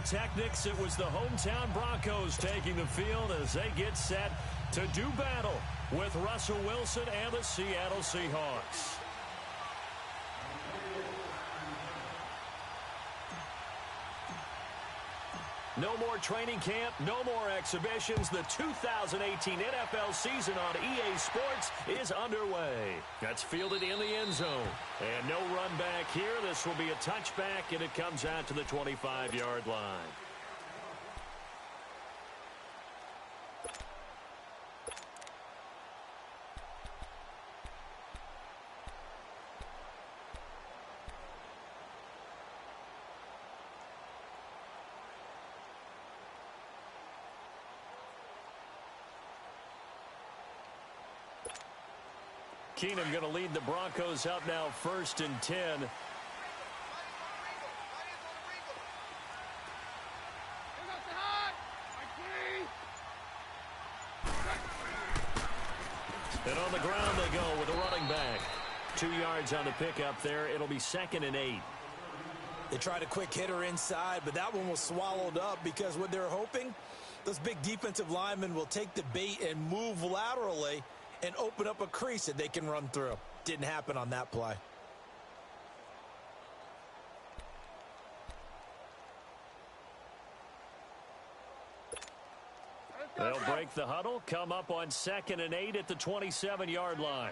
pyrotechnics, it was the hometown Broncos taking the field as they get set to do battle with Russell Wilson and the Seattle Seahawks. No more training camp, no more exhibitions. The 2018 NFL season on EA Sports is underway. That's fielded in the end zone. And no run back here. This will be a touchback, and it comes out to the 25-yard line. Keenum going to lead the Broncos up now 1st and 10. And on the ground they go with a running back. 2 yards on the pickup there. It'll be 2nd and 8. They tried a quick hitter inside, but that one was swallowed up because what they're hoping, those big defensive linemen will take the bait and move laterally and open up a crease that they can run through. Didn't happen on that play. They'll break the huddle, come up on 2nd and 8 at the 27-yard line.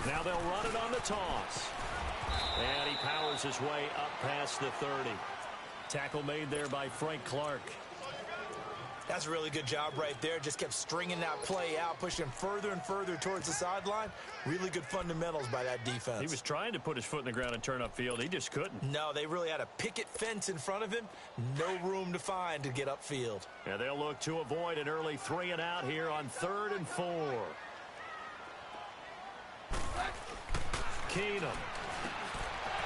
Now they'll run it on the toss. And he powers his way up past the 30. Tackle made there by Frank Clark. That's a really good job right there. Just kept stringing that play out, pushing him further and further towards the sideline. Really good fundamentals by that defense. He was trying to put his foot in the ground and turn upfield. He just couldn't. No, they really had a picket fence in front of him. No room to find to get upfield. Yeah, they'll look to avoid an early 3 and out here on 3rd and 4. Keenum.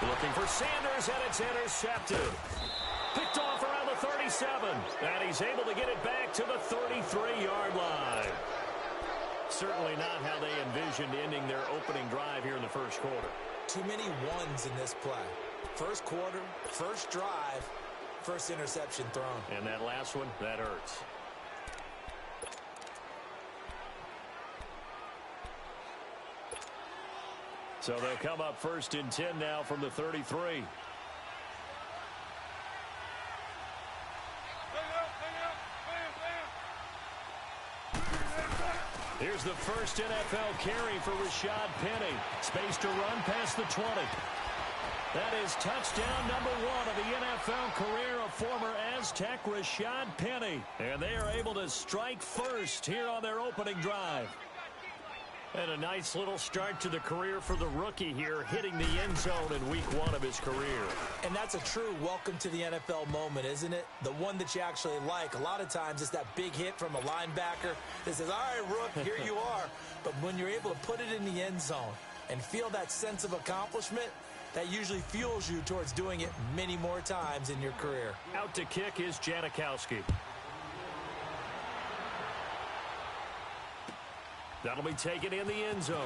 Looking for Sanders, and it's intercepted. Picked off around the 37, and he's able to get it back to the 33-yard line. Certainly not how they envisioned ending their opening drive here in the first quarter. Too many ones in this play. First quarter, first drive, first interception thrown. And that last one, that hurts. So they'll come up 1st and 10 now from the 33. Here's the first NFL carry for Rashad Penny. Space to run past the 20. That is touchdown number 1 of the NFL career of former Aztec Rashad Penny. And they are able to strike first here on their opening drive. And a nice little start to the career for the rookie here, hitting the end zone in week 1 of his career. And that's a true welcome to the NFL moment, isn't it? The one that you actually like. A lot of times it's that big hit from a linebacker that says, all right, Rook, here you are. But when you're able to put it in the end zone and feel that sense of accomplishment, that usually fuels you towards doing it many more times in your career. Out to kick is Janikowski. That'll be taken in the end zone.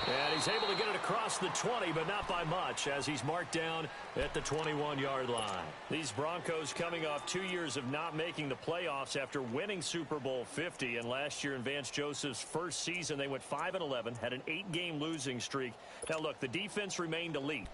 And he's able to get it across the 20, but not by much, as he's marked down at the 21-yard line. These Broncos coming off 2 years of not making the playoffs after winning Super Bowl 50. And last year in Vance Joseph's first season, they went 5-11, had an 8-game losing streak. Now, look, the defense remained elite.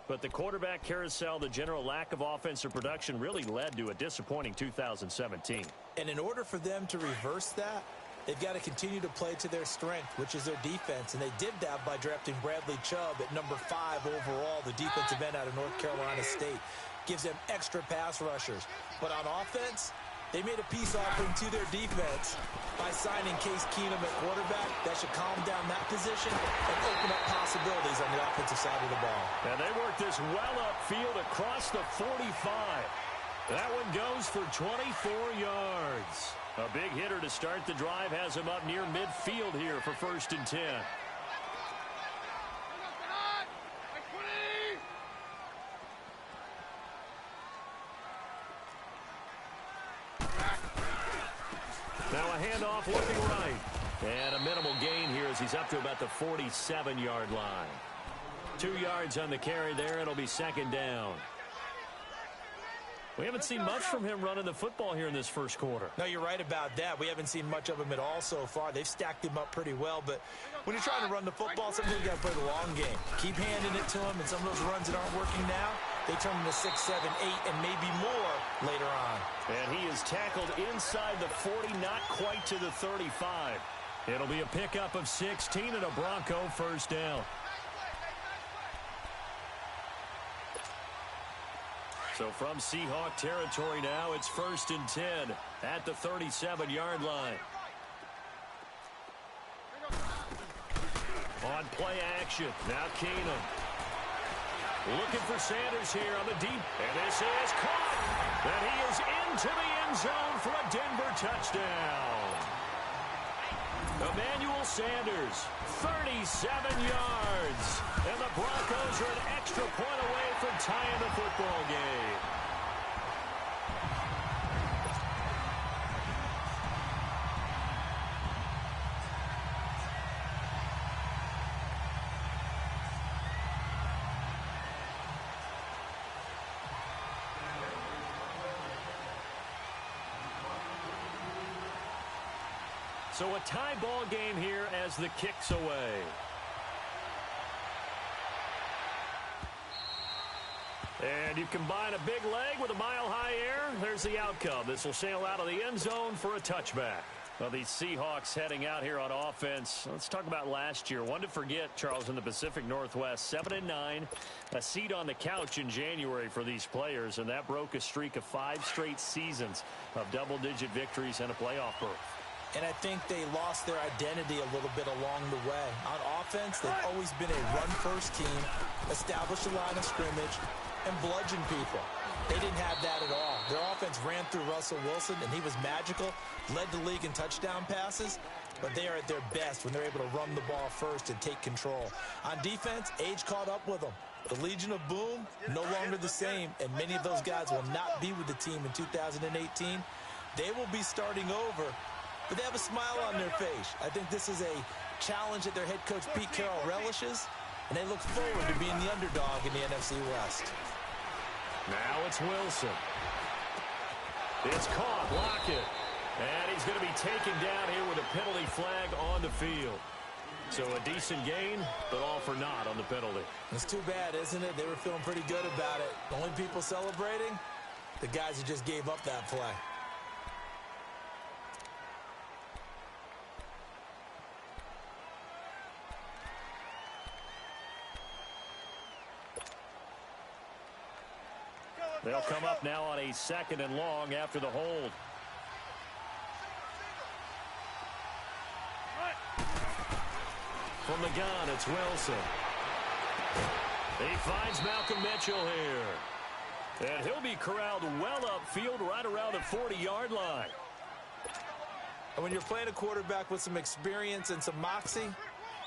But the quarterback carousel, the general lack of offensive production really led to a disappointing 2017. And in order for them to reverse that, they've got to continue to play to their strength, which is their defense. And they did that by drafting Bradley Chubb at number 5 overall, the defensive end out of North Carolina State. Gives them extra pass rushers. But on offense, they made a peace offering to their defense by signing Case Keenum at quarterback. That should calm down that position and open up possibilities on the offensive side of the ball. And they work this well upfield across the 45. That one goes for 24 yards. A big hitter to start the drive has him up near midfield here for 1st and 10. Now a handoff looking right. And a minimal gain here as he's up to about the 47-yard line. 2 yards on the carry there. It'll be second down. We haven't seen much from him running the football here in this first quarter. No, you're right about that. We haven't seen much of him at all so far. They've stacked him up pretty well, but when you're trying to run the football, sometimes you got to play the long game. Keep handing it to him, and some of those runs that aren't working now, they turn into 6, 7, 8, and maybe more later on. And he is tackled inside the 40, not quite to the 35. It'll be a pickup of 16 and a Bronco first down. So from Seahawk territory now, it's 1st and 10 at the 37-yard line. On play action, now Keenum. Looking for Sanders here on the deep. And this is caught. And he is into the end zone for a Denver touchdown. Emmanuel Sanders, 37 yards. And the Broncos are an extra point away from tying the football game. So a tie ball game here as the kick's away. And you combine a big leg with a mile-high air. There's the outcome. This will sail out of the end zone for a touchback. Well, these Seahawks heading out here on offense. Let's talk about last year. One to forget, Charles, in the Pacific Northwest. 7-9, a seat on the couch in January for these players, and that broke a streak of 5 straight seasons of double-digit victories and a playoff berth. And I think they lost their identity a little bit along the way. On offense, they've always been a run-first team, establish a line of scrimmage, and bludgeon people. They didn't have that at all. Their offense ran through Russell Wilson, and he was magical, led the league in touchdown passes, but they are at their best when they're able to run the ball first and take control. On defense, age caught up with them. The Legion of Boom, no longer the same, and many of those guys will not be with the team in 2018. They will be starting over, but they have a smile on their face. I think this is a challenge that their head coach Pete Carroll relishes, and they look forward to being the underdog in the NFC West. Now it's Wilson. It's caught, Lockett. And he's going to be taken down here with a penalty flag on the field. So a decent gain, but all for naught on the penalty. It's too bad, isn't it? They were feeling pretty good about it. The only people celebrating, the guys who just gave up that play. They'll come up now on a 2nd and long after the hold. From the gun, it's Wilson. He finds Malcolm Mitchell here. And he'll be corralled well upfield right around the 40-yard line. And when you're playing a quarterback with some experience and some moxie,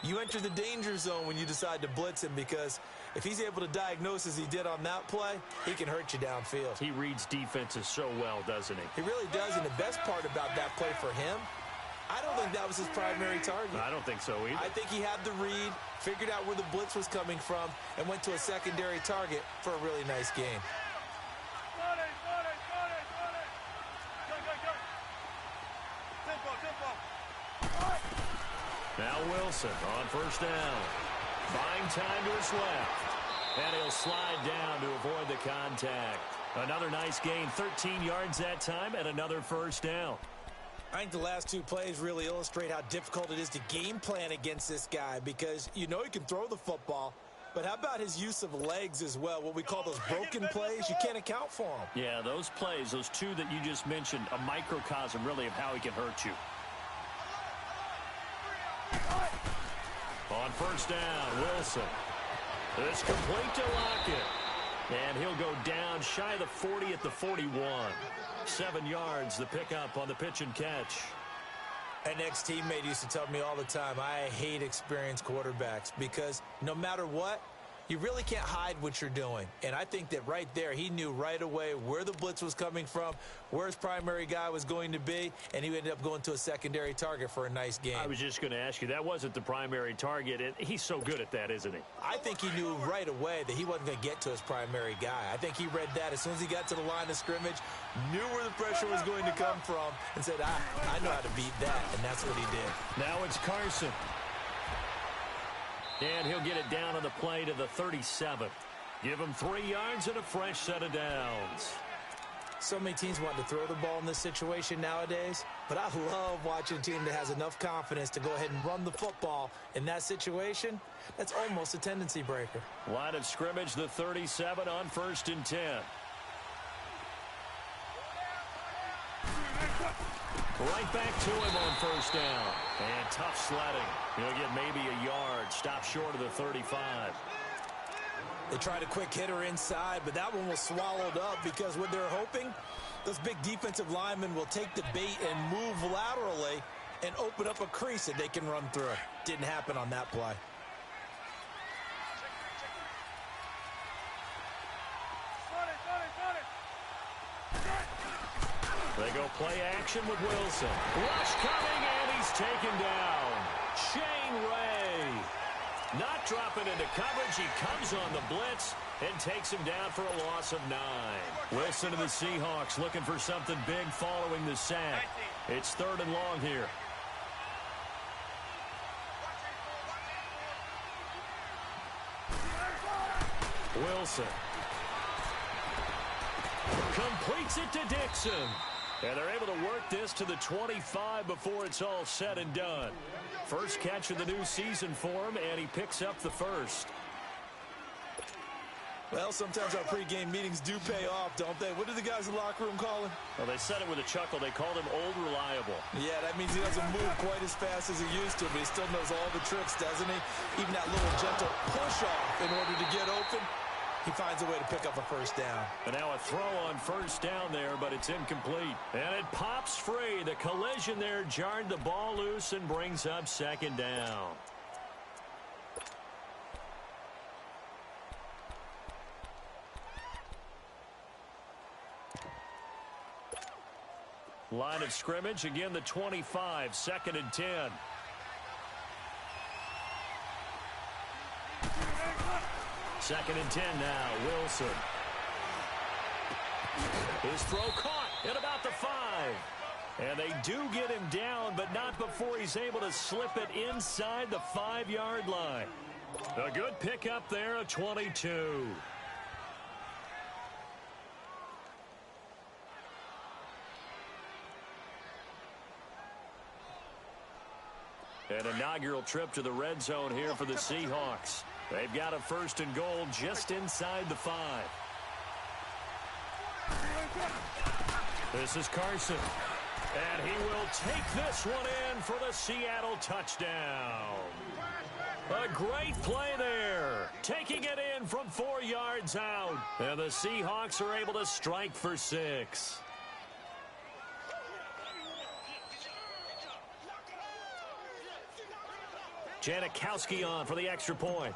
you enter the danger zone when you decide to blitz him, because if he's able to diagnose as he did on that play, he can hurt you downfield. He reads defenses so well, doesn't he? He really does, and the best part about that play for him, I don't think that was his primary target. I don't think so either. I think he had the read, figured out where the blitz was coming from, and went to a secondary target for a really nice gain. Now Wilson on 1st down. Buying time to his left. And he'll slide down to avoid the contact. Another nice gain, 13 yards that time, and another 1st down. I think the last 2 plays really illustrate how difficult it is to game plan against this guy, because you know he can throw the football, but how about his use of legs as well? What we call those broken plays, you can't account for them. Yeah, those plays, those 2 that you just mentioned, a microcosm really of how he can hurt you. On 1st down, Wilson. It's complete to Lockett. And he'll go down shy of the 40 at the 41. 7 yards, the pickup on the pitch and catch. An ex-teammate used to tell me all the time, I hate experienced quarterbacks, because no matter what, You really can't hide what you're doing. And I think that right there, he knew right away where the blitz was coming from, where his primary guy was going to be, and he ended up going to a secondary target for a nice game. I was just going to ask you, that wasn't the primary target, and he's so good at that, isn't he? I think he knew right away that he wasn't going to get to his primary guy. I think he read that as soon as he got to the line of scrimmage, knew where the pressure was going to come from, and said, I know how to beat that, and that's what he did. Now it's Carson. And he'll get it down on the play to the 37. Give him 3 yards and a fresh set of downs. So many teams want to throw the ball in this situation nowadays, but I love watching a team that has enough confidence to go ahead and run the football in that situation. That's almost a tendency breaker. Line of scrimmage, the 37 on 1st and 10. Right back to him on 1st down. And tough sledding. He'll get maybe a yard. Stop short of the 35. They tried a quick hitter inside, but that one was swallowed up because what they're hoping, those big defensive linemen will take the bait and move laterally and open up a crease that they can run through. Didn't happen on that play. They go play action with Wilson. Rush coming, and he's taken down. Shane Ray. Not dropping into coverage. He comes on the blitz and takes him down for a loss of 9. Wilson to the Seahawks looking for something big following the sack. It's 3rd and long here. Wilson. Completes it to Dixon. And they're able to work this to the 25 before it's all said and done. First catch of the new season for him, and he picks up the first. Well, sometimes our pregame meetings do pay off, don't they? What do the guys in the locker room call him? Well, they said it with a chuckle. They called him Old Reliable. Yeah, that means he doesn't move quite as fast as he used to, but he still knows all the tricks, doesn't he? Even that little gentle push-off in order to get open. He finds a way to pick up a 1st down. And now a throw on 1st down there, but it's incomplete. And it pops free. The collision there jarred the ball loose and brings up 2nd down. Line of scrimmage, again the 25, 2nd and 10. Second and 10 now, Wilson. His throw caught at about the 5. And they do get him down, but not before he's able to slip it inside the 5-yard line. A good pickup there, a 22. An inaugural trip to the red zone here for the Seahawks. They've got a 1st and goal just inside the 5. This is Carson. And he will take this one in for the Seattle touchdown. A great play there. Taking it in from 4 yards out. And the Seahawks are able to strike for 6. Janikowski on for the extra point.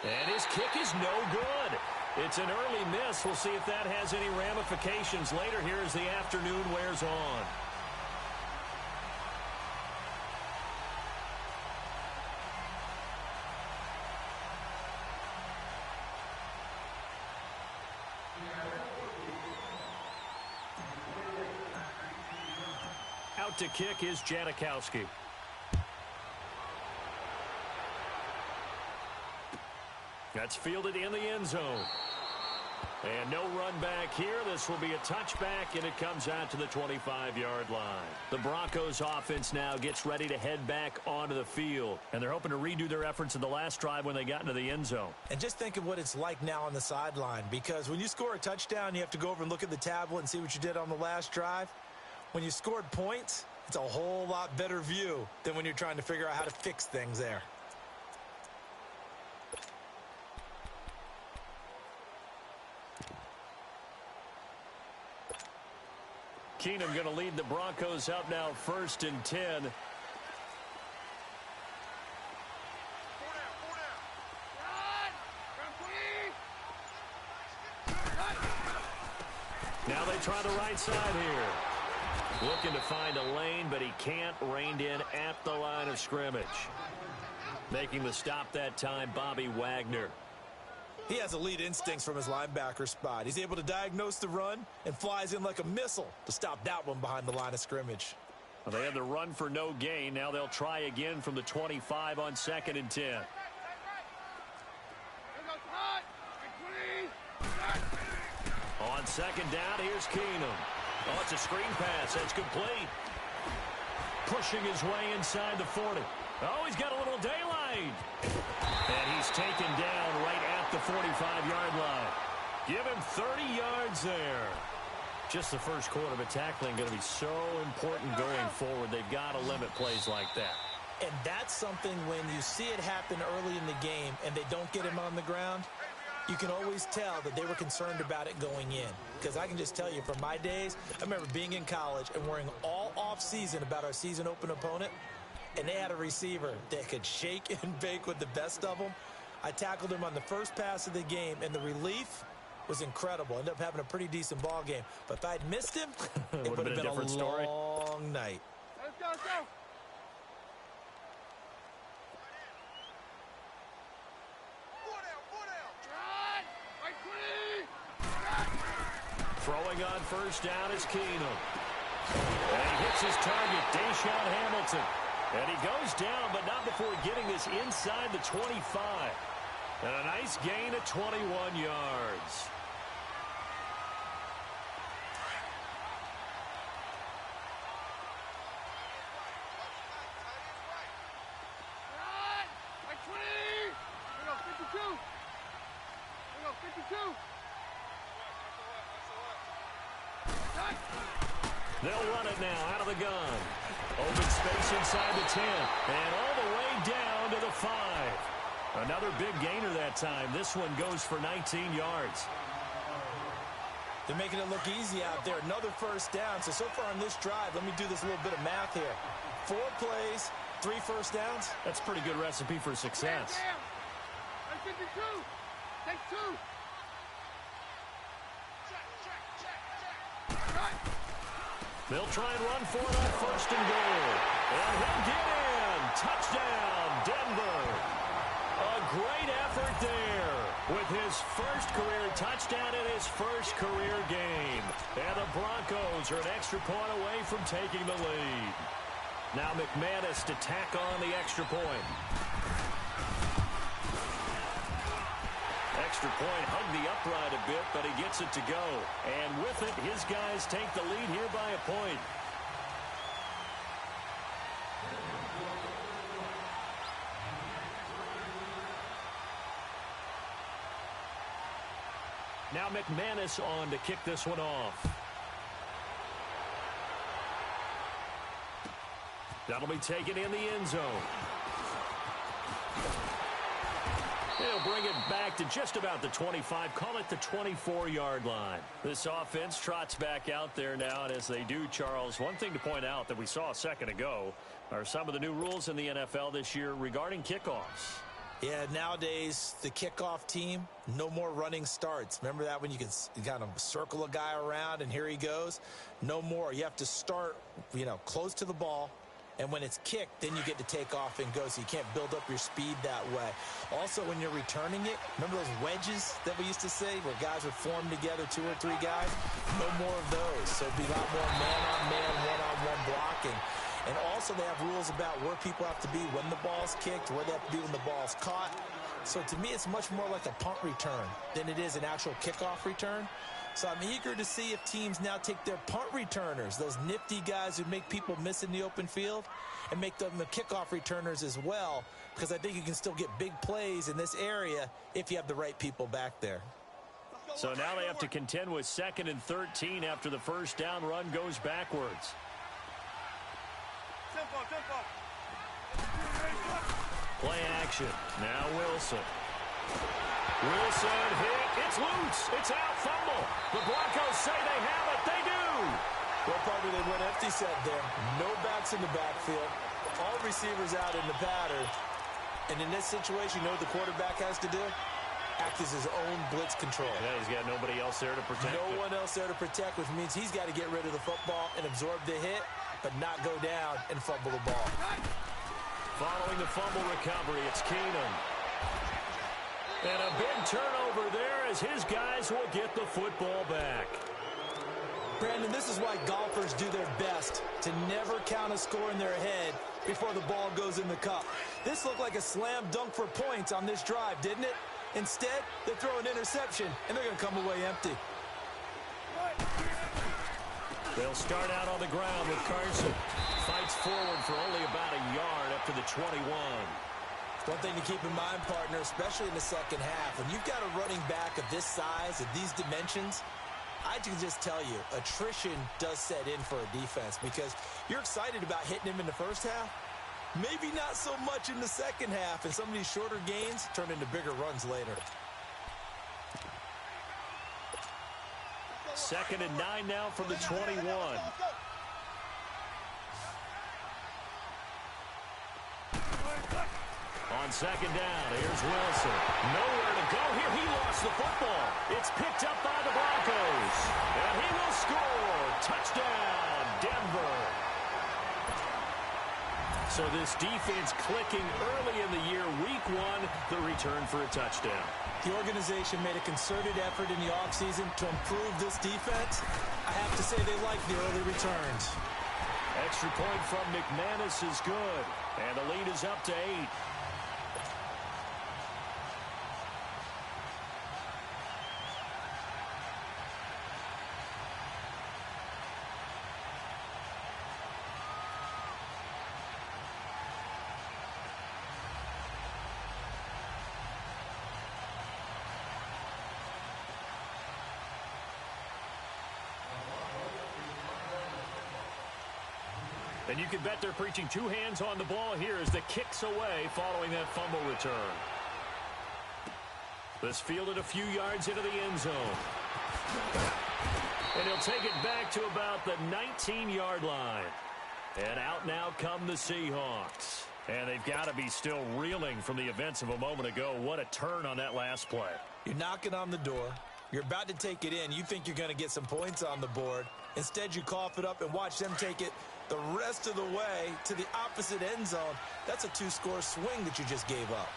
And his kick is no good. It's an early miss. We'll see if that has any ramifications later here as the afternoon wears on. Out to kick is Janikowski. That's fielded in the end zone. And no run back here. This will be a touchback, and it comes out to the 25-yard line. The Broncos offense now gets ready to head back onto the field. And they're hoping to redo their efforts in the last drive when they got into the end zone. And just think of what it's like now on the sideline, because when you score a touchdown, you have to go over and look at the tablet and see what you did on the last drive. When you scored points, it's a whole lot better view than when you're trying to figure out how to fix things there. Keenum going to lead the Broncos up now 1st and 10. Now they try the right side here. Looking to find a lane, but he can't. Reined in at the line of scrimmage. Making the stop that time, Bobby Wagner. He has elite instincts from his linebacker spot. He's able to diagnose the run and flies in like a missile to stop that one behind the line of scrimmage. Well, they had the run for no gain. Now they'll try again from the 25 on 2nd and 10. On 2nd down, here's Keenum. Oh, it's a screen pass. That's complete. Pushing his way inside the 40. Oh, he's got a little daylight. And he's taken down right at the 45-yard line. Give him 30 yards there. Just the first quarter, but tackling going to be so important going forward. They've got to limit plays like that. And that's something when you see it happen early in the game and they don't get him on the ground, you can always tell that they were concerned about it going in. Because I can just tell you from my days, I remember being in college and worrying all off-season about our season open opponent, and they had a receiver that could shake and bake with the best of them. I tackled him on the first pass of the game, and the relief was incredible. Ended up having a pretty decent ball game. But if I'd missed him, it would have been a different story. long night. Let's go, let's go. Throwing on first down is Keenum. And he hits his target, Deshaun Hamilton. And he goes down, but not before getting this inside the 25. And a nice gain of 21 yards. Like 20. Here we go, 52. Here we go, 52. They'll run it now out of the gun. Open space inside the 10. And all the way down to the 5. Another big gainer that time. This one goes for 19 yards. They're making it look easy out there. Another first down. So far on this drive, let me do this little bit of math here. 4 plays, 3 first downs. That's a pretty good recipe for success. Like 52. Take 2. They'll try and run for it on first and goal. And he'll get in. Touchdown, Denver. A great effort there with his first career touchdown in his first career game. And the Broncos are an extra point away from taking the lead. Now McManus to tack on the extra point. Extra point hugged the upright a bit, but he gets it to go. And with it, his guys take the lead here by a point. Now McManus on to kick this one off. That'll be taken in the end zone. They'll bring it back to just about the 25. Call it the 24-yard line. This offense trots back out there now, and as they do, Charles, one thing to point out that we saw a second ago are some of the new rules in the NFL this year regarding kickoffs. Yeah, nowadays, the kickoff team, no more running starts. Remember that when you can kind of circle a guy around and here he goes? No more. You have to start, close to the ball. And when it's kicked, then you get to take off and go, so you can't build up your speed that way. Also, when you're returning it, remember those wedges that we used to say where guys would form together, 2 or 3 guys? No more of those. So it'd be a lot more man-on-man, one-on-one blocking. And also they have rules about where people have to be when the ball's kicked, where they have to be when the ball's caught. So to me, it's much more like a punt return than it is an actual kickoff return. So I'm eager to see if teams now take their punt returners, those nifty guys who make people miss in the open field, and make them the kickoff returners as well, because I think you can still get big plays in this area if you have the right people back there. So now they have to contend with 2nd and 13 after the first down run goes backwards. Play action. Now Wilson. Wilson hit. It's loose. It's out. Fumble. The Broncos say they have it. They do. Well, probably they went empty set there. No backs in the backfield. All receivers out in the pattern. And in this situation, you know what the quarterback has to do? act as his own blitz control. Yeah, he's got nobody else there to protect. No one else there to protect, which means he's got to get rid of the football and absorb the hit, but not go down and fumble the ball. Following the fumble recovery, it's Keenum. And a big turnover there as his guys will get the football back. Brandon, this is why golfers do their best to never count a score in their head before the ball goes in the cup. This looked like a slam dunk for points on this drive, didn't it? Instead, they throw an interception, and they're going to come away empty. They'll start out on the ground with Carson. Fights forward for only about a yard up to the 21. One thing to keep in mind, partner, especially in the second half, when you've got a running back of this size, of these dimensions, I can just tell you, attrition does set in for a defense because you're excited about hitting him in the first half. Maybe not so much in the second half, and some of these shorter gains turn into bigger runs later. 2nd and 9 now from the 21. On 2nd down, here's Wilson. Nowhere to go here. He lost the football. It's picked up by the Broncos. And he will score. Touchdown, Denver. So this defense clicking early in the year. Week 1, the return for a touchdown. The organization made a concerted effort in the offseason to improve this defense. I have to say they like the early returns. Extra point from McManus is good. And the lead is up to 8. And you can bet they're preaching 2 hands on the ball here as the kick's away following that fumble return. This fielded a few yards into the end zone. And he'll take it back to about the 19-yard line. And out now come the Seahawks. And they've got to be still reeling from the events of a moment ago. What a turn on that last play. You're knocking on the door. You're about to take it in. You think you're going to get some points on the board. Instead, you cough it up and watch them take it the rest of the way to the opposite end zone. That's a 2-score swing that you just gave up.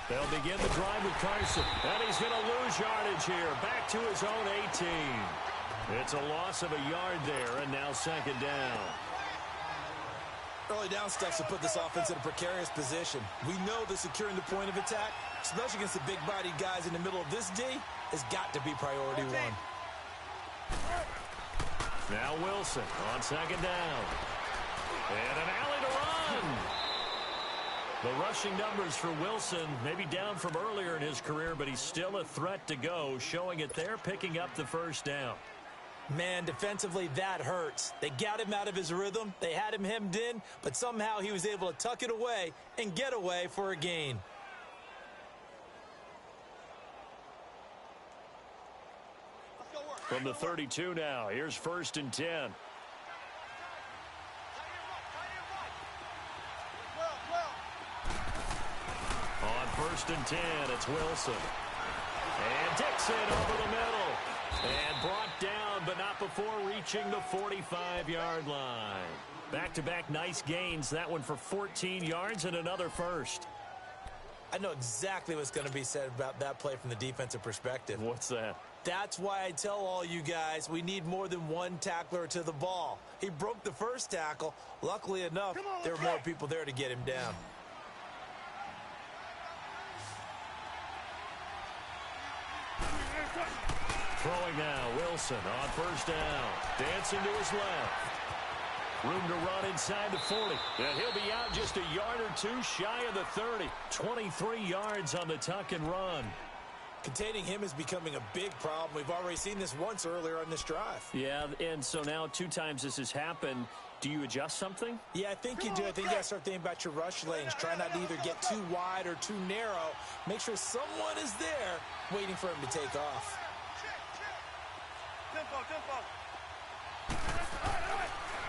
They'll begin the drive with Carson. And he's going to lose yardage here. Back to his own 18. It's a loss of a yard there, and now 2nd down. Early down stuff to put this offense in a precarious position. We know that securing the point of attack, especially against the big-bodied guys in the middle of this D, has got to be priority 1. Now Wilson on 2nd down. And an alley to run. The rushing numbers for Wilson maybe down from earlier in his career, but he's still a threat to go, showing it there, picking up the 1st down. Man, defensively, that hurts. They got him out of his rhythm. They had him hemmed in, but somehow he was able to tuck it away and get away for a gain. From the 32 now, here's 1st and 10. On 1st and 10, it's Wilson. And Dixon over the middle. And brought down, but not before reaching the 45-yard line. Back-to-back nice gains. That one for 14 yards and another 1st. I know exactly what's going to be said about that play from the defensive perspective. What's that? That's why I tell all you guys we need more than one tackler to the ball. He broke the 1st tackle. Luckily enough, there were more people there to get him down. Throwing now, Wilson on 1st down. Dancing to his left. Room to run inside the 40. And he'll be out just a yard or 2 shy of the 30. 23 yards on the tuck and run. Containing him is becoming a big problem. We've already seen this once earlier on this drive. Yeah, and so now 2 times this has happened. Do you adjust something? Yeah, I think you do. I think you got to start thinking about your rush lanes. Try not to either get too wide or too narrow. Make sure someone is there waiting for him to take off.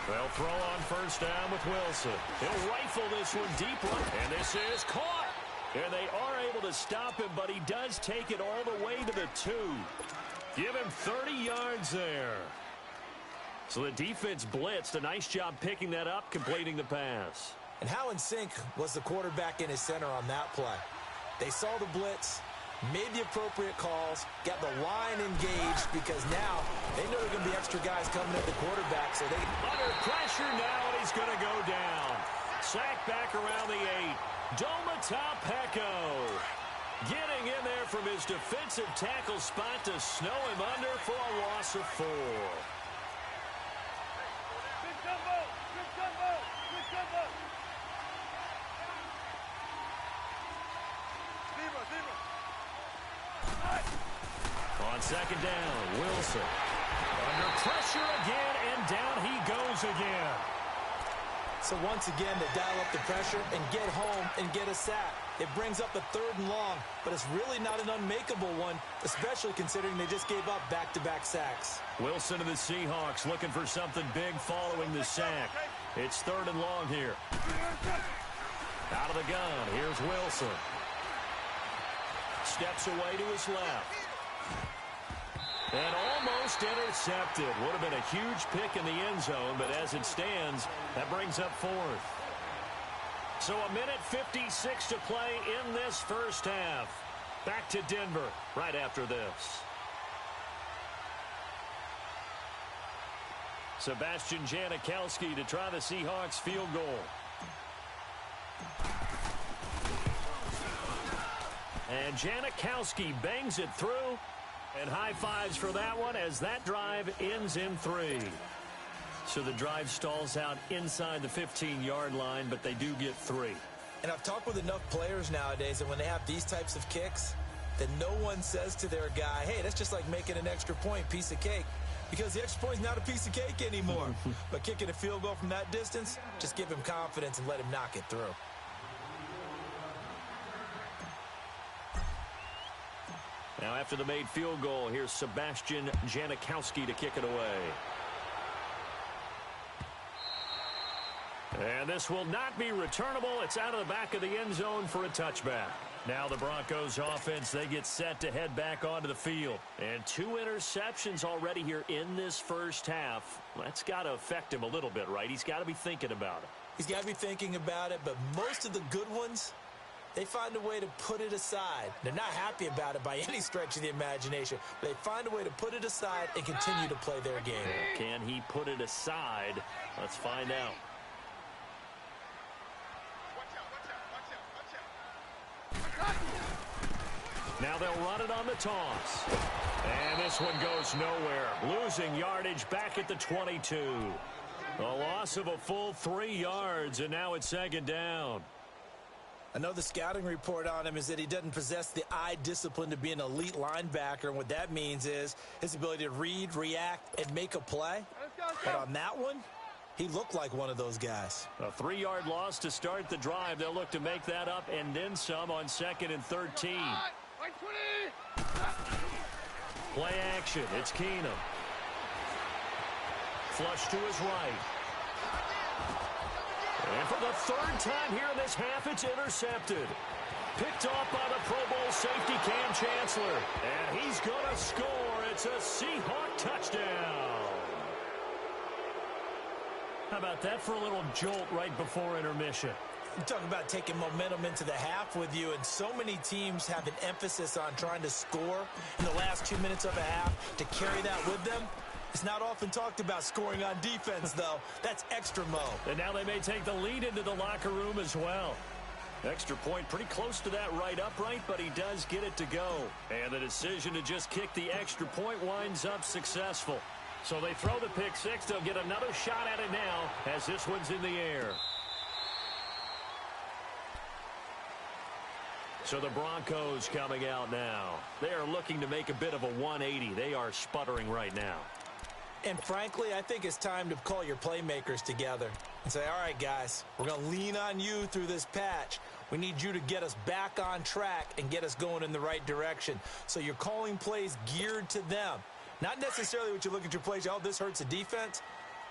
They'll throw on first down with Wilson. He'll rifle this one deep right, and this is caught. And they are able to stop him, but he does take it all the way to the 2. Give him 30 yards there. So the defense blitzed. A nice job picking that up, completing the pass. And how in sync was the quarterback and his center on that play? They saw the blitz, made the appropriate calls, got the line engaged, because now they know there are going to be extra guys coming at the quarterback. So they under pressure now, and he's going to go down. Sacked back around the 8. Domata Peko getting in there from his defensive tackle spot to snow him under for a loss of 4. Good combo! Good combo! Good combo! Zero. On second down, Wilson. Under pressure again, and down he goes again. So once again, they dial up the pressure and get home and get a sack. It brings up a 3rd and long, but it's really not an unmakeable one, especially considering they just gave up back-to-back sacks. Wilson and the Seahawks looking for something big following the sack. It's 3rd and long here. Out of the gun, here's Wilson. Steps away to his left. And almost intercepted. Would have been a huge pick in the end zone, but as it stands, that brings up 4th. So a minute 56 to play in this first half. Back to Denver right after this. Sebastian Janikowski to try the Seahawks field goal. And Janikowski bangs it through. And high fives for that one as that drive ends in 3. So the drive stalls out inside the 15-yard line, but they do get 3. And I've talked with enough players nowadays that when they have these types of kicks, that no one says to their guy, hey, that's just like making an extra point, piece of cake. Because the extra point is not a piece of cake anymore. But kicking a field goal from that distance, just give him confidence and let him knock it through. Now after the made field goal, here's Sebastian Janikowski to kick it away. And this will not be returnable. It's out of the back of the end zone for a touchback. Now the Broncos offense, they get set to head back onto the field. And 2 interceptions already here in this first half. That's got to affect him a little bit, right? He's got to be thinking about it. He's got to be thinking about it, but most of the good ones, they find a way to put it aside. They're not happy about it by any stretch of the imagination, but they find a way to put it aside and continue to play their game. Can he put it aside? Let's find out. Now they'll run it on the toss. And this one goes nowhere. Losing yardage back at the 22. A loss of a full 3 yards, and now it's second down. I know the scouting report on him is that he doesn't possess the eye discipline to be an elite linebacker, and what that means is his ability to read, react, and make a play. But on that one, he looked like one of those guys. A 3-yard loss to start the drive. They'll look to make that up and then some on 2nd and 13. Play action. It's Keenum. Flush to his right. And for the 3rd time here in this half, it's intercepted. Picked off by the Pro Bowl safety Cam Chancellor. And he's going to score. It's a Seahawk touchdown. How about that for a little jolt right before intermission? You talk about taking momentum into the half with you, and so many teams have an emphasis on trying to score in the last 2 minutes of a half to carry that with them. It's not often talked about scoring on defense, though. That's extra mo. And now they may take the lead into the locker room as well. Extra point pretty close to that right upright, but he does get it to go. And the decision to just kick the extra point winds up successful. So they throw the pick six. They'll get another shot at it now as this one's in the air. So the Broncos coming out now. They are looking to make a bit of a 180. They are sputtering right now. And frankly, I think it's time to call your playmakers together and say, all right, guys, we're going to lean on you through this patch. We need you to get us back on track and get us going in the right direction. So you're calling plays geared to them. Not necessarily what you look at your plays, oh, this hurts the defense.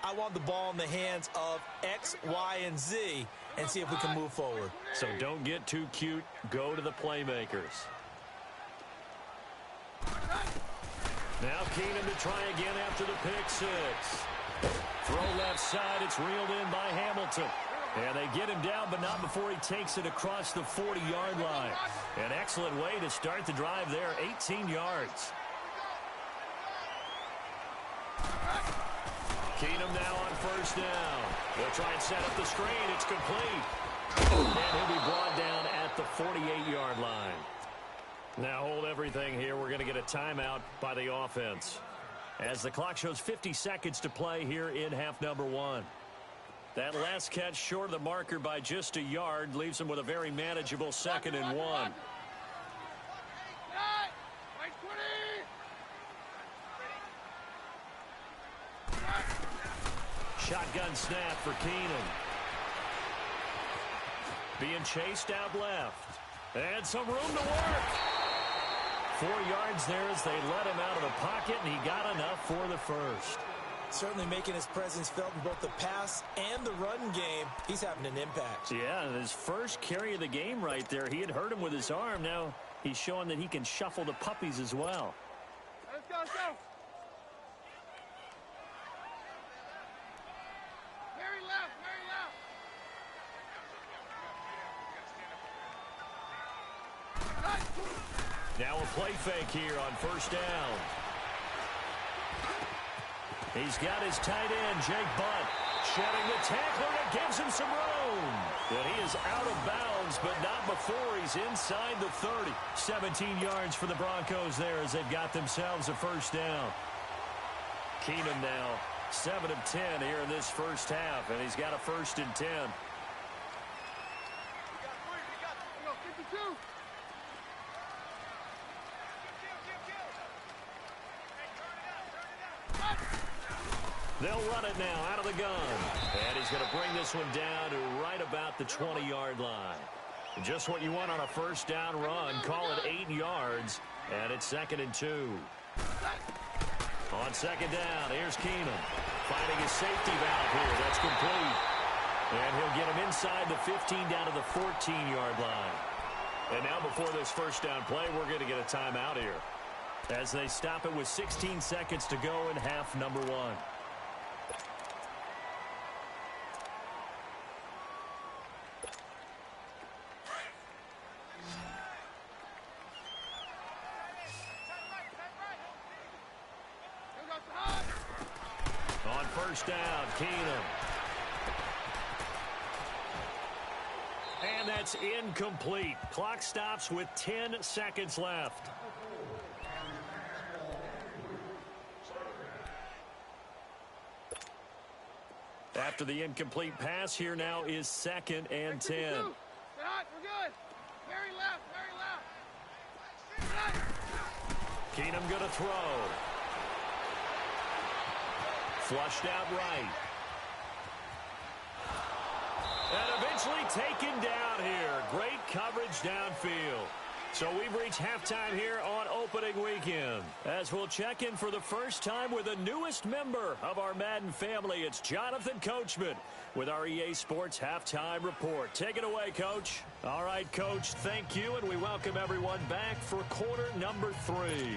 I want the ball in the hands of X, Y, and Z and see if we can move forward. So don't get too cute. Go to the playmakers. Now Keenum to try again after the pick six. Throw left side. It's reeled in by Hamilton. And they get him down, but not before he takes it across the 40-yard line. An excellent way to start the drive there, 18 yards. Keenum now on first down. They'll try and set up the screen. It's complete. And he'll be brought down at the 48-yard line. Now hold everything here. We're going to get a timeout by the offense, as the clock shows 50 seconds to play here in half number one. That last catch short of the marker by just a yard leaves them with a very manageable 2nd and 1. Shotgun snap for Keenum. Being chased out left. And some room to work. 4 yards there as they let him out of the pocket, and he got enough for the first. Certainly making his presence felt in both the pass and the run game. He's having an impact. Yeah, his first carry of the game right there. He had hurt him with his arm. Now he's showing that he can shuffle the puppies as well. Let's go, let's go. Very left, very left. Now a play fake here on first down. He's got his tight end, Jake Butt, shedding the tackler that gives him some room. And he is out of bounds, but not before he's inside the 30. 17 yards for the Broncos there as they've got themselves a first down. Keenum now 7 of 10 here in this first half, and he's got a 1st and 10. 52. They'll run it now out of the gun. And he's going to bring this one down to right about the 20-yard line. Just what you want on a first down run. Call it 8 yards. And it's 2nd and 2. On 2nd down, here's Keenum. Finding his safety valve here. That's complete. And he'll get him inside the 15 down to the 14-yard line. And now before this first down play, we're going to get a timeout here, as they stop it with 16 seconds to go in half number one. On first down, Keenum. And that's incomplete. Clock stops with 10 seconds left. After the incomplete pass, here now is 2nd and 10. We're good. Very left, very left. Keenum going to throw. Flushed out right. And eventually taken down here. Great coverage downfield. So we've reached halftime here on opening weekend, as we'll check in for the first time with the newest member of our Madden family. It's Jonathan Coachman with our EA Sports Halftime Report. Take it away, Coach. All right, Coach, thank you, and we welcome everyone back for quarter number 3.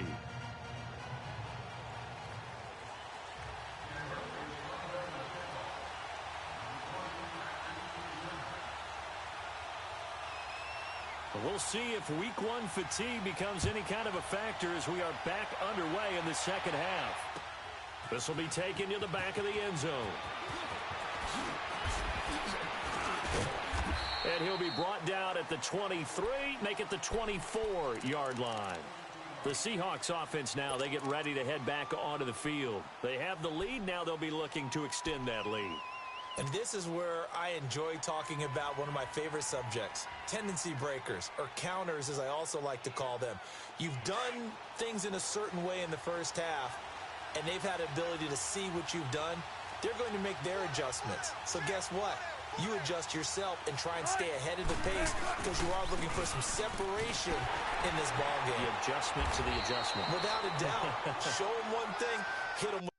We'll see if week 1 fatigue becomes any kind of a factor as we are back underway in the second half. This will be taken to the back of the end zone. And he'll be brought down at the 23, make it the 24-yard line. The Seahawks offense now, they get ready to head back onto the field. They have the lead, now they'll be looking to extend that lead. And this is where I enjoy talking about one of my favorite subjects, tendency breakers, or counters as I also like to call them. You've done things in a certain way in the first half, and they've had the ability to see what you've done. They're going to make their adjustments. So guess what? You adjust yourself and try and stay ahead of the pace, because you are looking for some separation in this ballgame. The adjustment to the adjustment. Without a doubt. Show them one thing, hit them with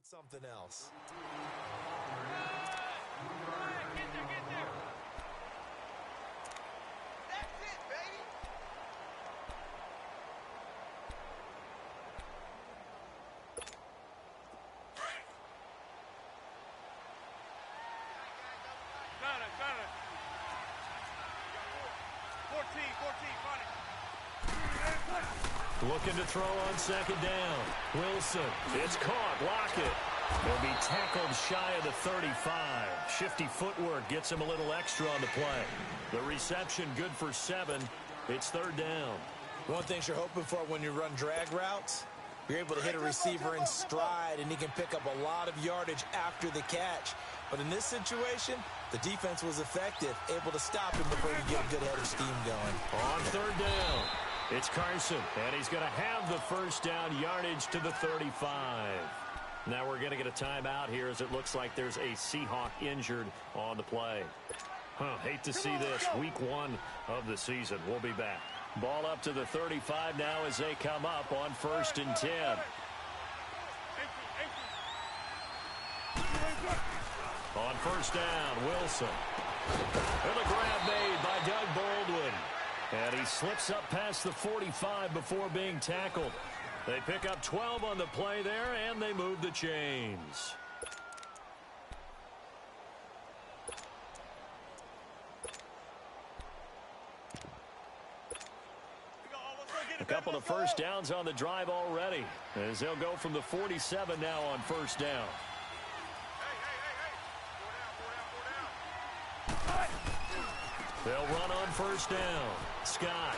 about something else. Get there. That's it, baby. Got it. 14, run it. Looking to throw on second down. Wilson. It's caught. Lockett. He'll be tackled shy of the 35. Shifty footwork gets him a little extra on the play. The reception good for 7. It's third down. One thing you're hoping for when you run drag routes, you're able to hit a receiver in stride, and he can pick up a lot of yardage after the catch. But in this situation, the defense was effective, able to stop him before you get a good head of steam going. On third down, it's Carson, and he's going to have the first down yardage to the 35. Now we're going to get a timeout here as it looks like there's a Seahawk injured on the play. Hate to see this. Week 1 of the season. We'll be back. Ball up to the 35 now as they come up on 1st and 10. On first down, Wilson. And a grab made by Doug Baldwin. And he slips up past the 45 before being tackled. They pick up 12 on the play there, and they move the chains. A couple of first downs on the drive already, as they'll go from the 47 now on first down. They'll run on first down. Scott.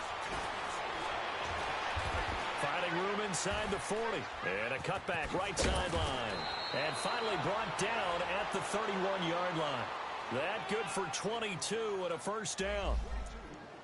Finding room inside the 40. And a cutback right sideline. And finally brought down at the 31-yard line. That good for 22 and a first down.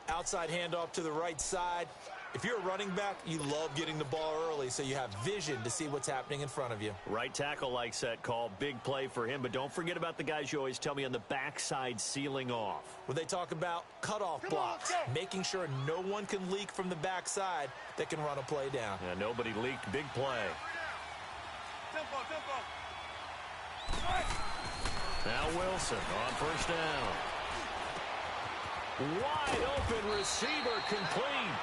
Outside handoff to the right side. If you're a running back, you love getting the ball early so you have vision to see what's happening in front of you. Right tackle likes that call. Big play for him. But don't forget about the guys you always tell me on the backside sealing off. When they talk about cutoff blocks, making sure no one can leak from the backside that can run a play down. Yeah, nobody leaked. Big play. Tempo. Now Wilson on first down. Wide open receiver complete.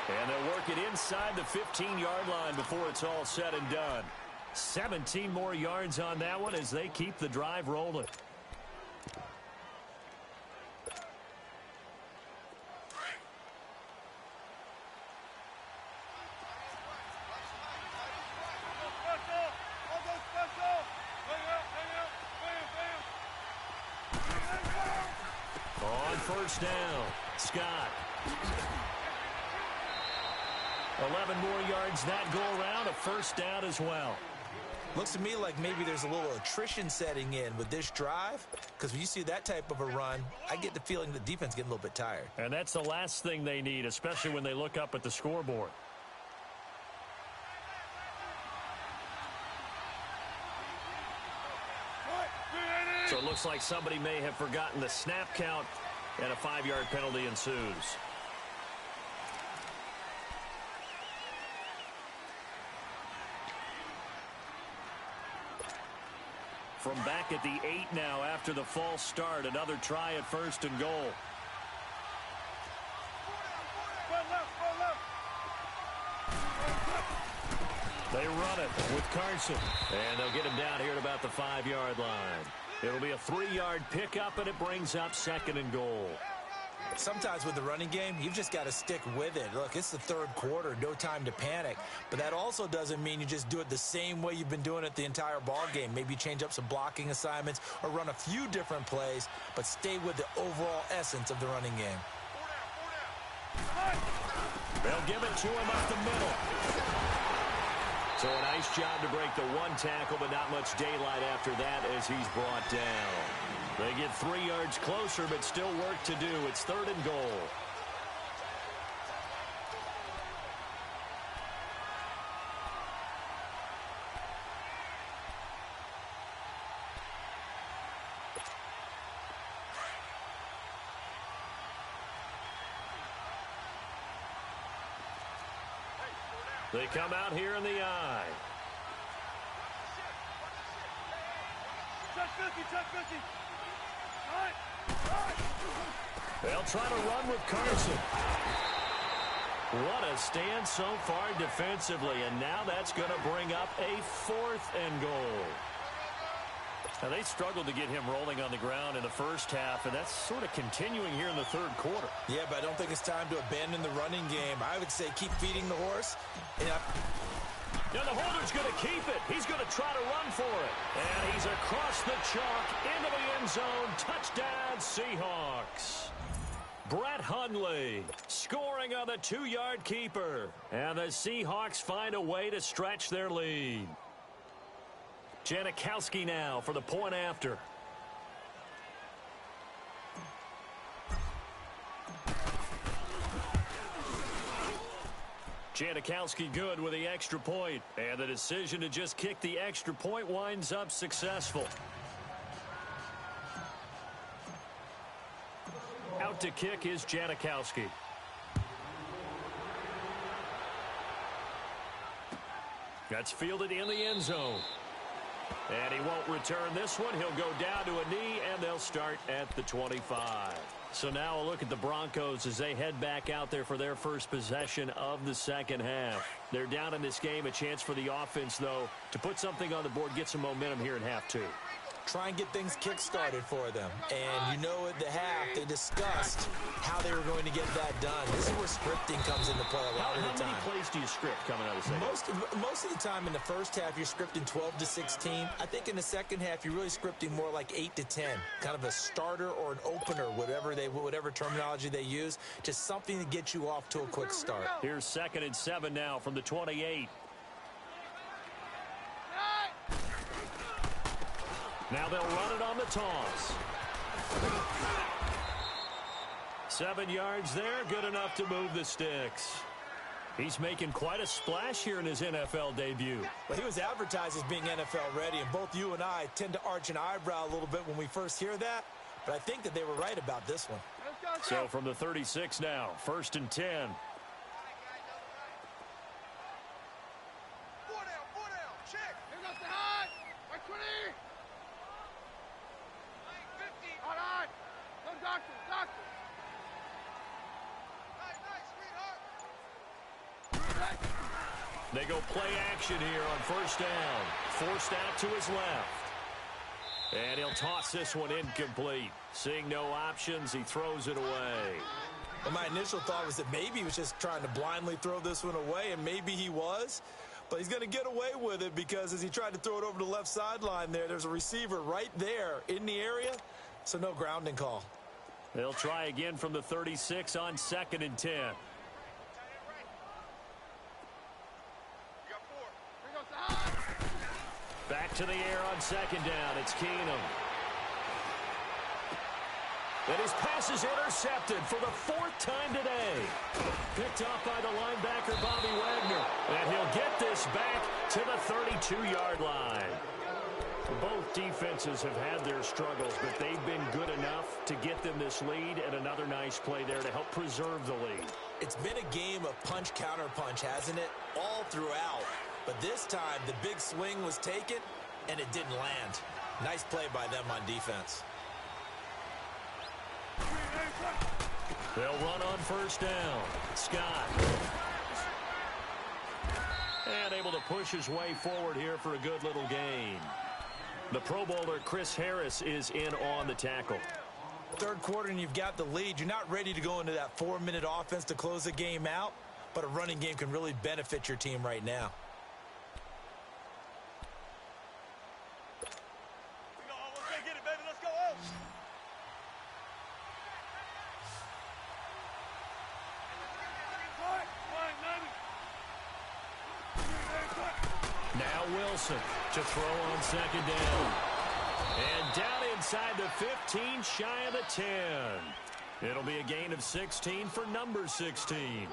And they'll work it inside the 15-yard line before it's all said and done. 17 more yards on that one as they keep the drive rolling. On first down, Scott. 11 more yards that go around, a first down as well. Looks to me like maybe there's a little attrition setting in with this drive, because when you see that type of a run, I get the feeling the defense getting a little bit tired. And that's the last thing they need, especially when they look up at the scoreboard. So it looks like somebody may have forgotten the snap count, and a 5-yard penalty ensues. From back at the 8 now after the false start. Another try at 1st and goal. They run it with Carson. And they'll get him down here at about the 5-yard line. It'll be a 3-yard pickup, and it brings up 2nd and goal. Sometimes with the running game, you've just got to stick with it. Look, it's the 3rd quarter, no time to panic. But that also doesn't mean you just do it the same way you've been doing it the entire ball game. Maybe you change up some blocking assignments or run a few different plays, but stay with the overall essence of the running game. They'll give it to him up the middle. So a nice job to break the 1 tackle, but not much daylight after that as he's brought down. They get 3 yards closer, but still work to do. It's 3rd and goal. They come out here in the eye. They'll try to run with Carson. What a stand so far defensively, and now that's going to bring up a 4th and goal. Now, they struggled to get him rolling on the ground in the first half, and that's sort of continuing here in the third quarter. Yeah, but I don't think it's time to abandon the running game. I would say keep feeding the horse. Now the holder's going to keep it. He's going to try to run for it. And he's across the chalk into the end zone. Touchdown, Seahawks. Brett Hundley scoring on the 2-yard keeper. And the Seahawks find a way to stretch their lead. Janikowski now for the point after. Janikowski good with the extra point. And the decision to just kick the extra point winds up successful. Out to kick is Janikowski. That's fielded in the end zone. And he won't return this one. He'll go down to a knee, and they'll start at the 25. So now a look at the Broncos as they head back out there for their first possession of the second half. They're down in this game. A chance for the offense, though, to put something on the board, get some momentum here in half 2. Try and get things kick-started for them. And you know at the half, they discussed how they were going to get that done. This is where scripting comes into play a lot of the time. How many plays do you script coming out of the second? Most of the time in the first half, you're scripting 12 to 16. I think in the second half, you're really scripting more like 8 to 10. Kind of a starter or an opener, whatever terminology they use. Just something to get you off to a quick start. Here's 2nd and 7 now from the 28. Now they'll run it on the toss. 7 yards there, good enough to move the sticks. He's making quite a splash here in his NFL debut. Well, he was advertised as being NFL ready, and both you and I tend to arch an eyebrow a little bit when we first hear that, but I think that they were right about this one. So from the 36 now, 1st and 10. They go play action here on 1st down. Forced out to his left. And he'll toss this one incomplete. Seeing no options, he throws it away. Well, my initial thought was that maybe he was just trying to blindly throw this one away, and maybe he was. But he's going to get away with it because as he tried to throw it over the left sideline there's a receiver right there in the area, so no grounding call. They'll try again from the 36 on 2nd and 10. Back to the air on 2nd down. It's Keenum. And his pass is intercepted for the 4th time today. Picked off by the linebacker, Bobby Wagner. And he'll get this back to the 32-yard line. Both defenses have had their struggles, but they've been good enough to get them this lead, and another nice play there to help preserve the lead. It's been a game of punch-counter-punch, hasn't it? All throughout. But this time, the big swing was taken, and it didn't land. Nice play by them on defense. They'll run on 1st down. Scott. And able to push his way forward here for a good little gain. The Pro Bowler Chris Harris is in on the tackle. Third quarter and you've got the lead. You're not ready to go into that 4-minute offense to close the game out, but a running game can really benefit your team right now. Wilson to throw on 2nd down. And down inside the 15, shy of the 10. It'll be a gain of 16 for number 16.